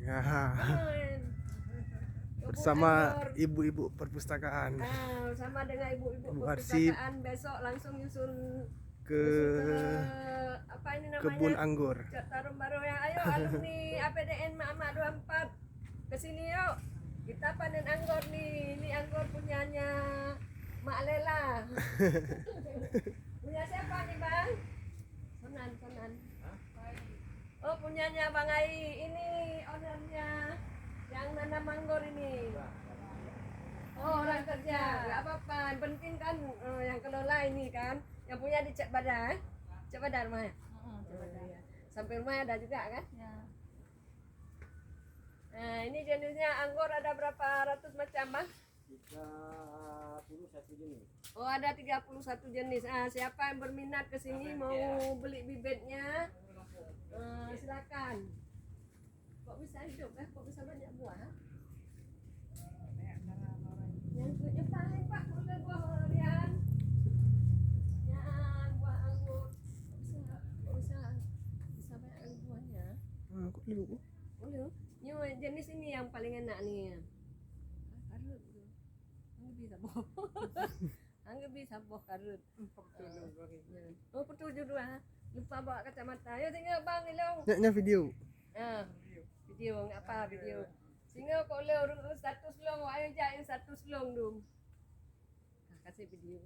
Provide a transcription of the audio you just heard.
Ya, Kemarin. Kebun bersama anggur. ibu-ibu perpustakaan Sama dengan ibu-ibu Ibu Arsip perpustakaan besok langsung nyusun ke ke apa ini kebun namanya? anggur. Tarum Baru yang ayo alumni APDN Mama 24 ke sini yuk. Kita panen anggur nih. Ini anggur punyanya Mak Lela. Punya siapa nih, Bang? Sonan. Oh, punyanya Bang Ai. Ini ownernya yang nanam anggur ini. Oh, orang kerja. Enggak apa-apa. Yang penting kan yang kelola ini kan. Yang punya di Cek Badar. Cek Badar rumahnya. Ya. Sampai rumah ada juga kan? Ya. Nah, ini jenisnya anggur ada berapa ratus macam, Bang? 31 jenis. Oh, ada 31 jenis. Siapa yang berminat ke sini mau beli bibitnya? Silakan. Kok bisa hidup kok bisa banyak buah? Yang paling Pak, boleh buah harian. Ya, buah anggur. Kok bisa banyak buahnya? Kok dulu? Boleh. Ini jenis ini yang paling enak nih. Karut. Anggur bisa boh. Anggur bisa boh karut. Oh, betul juga. Lupa bawa kacamata. Ayo tinggal Bang Ilong. Nya video. Video enggak apa video. Singa kau le urus satu selong, ayo jain satu selong dong. Kasih video.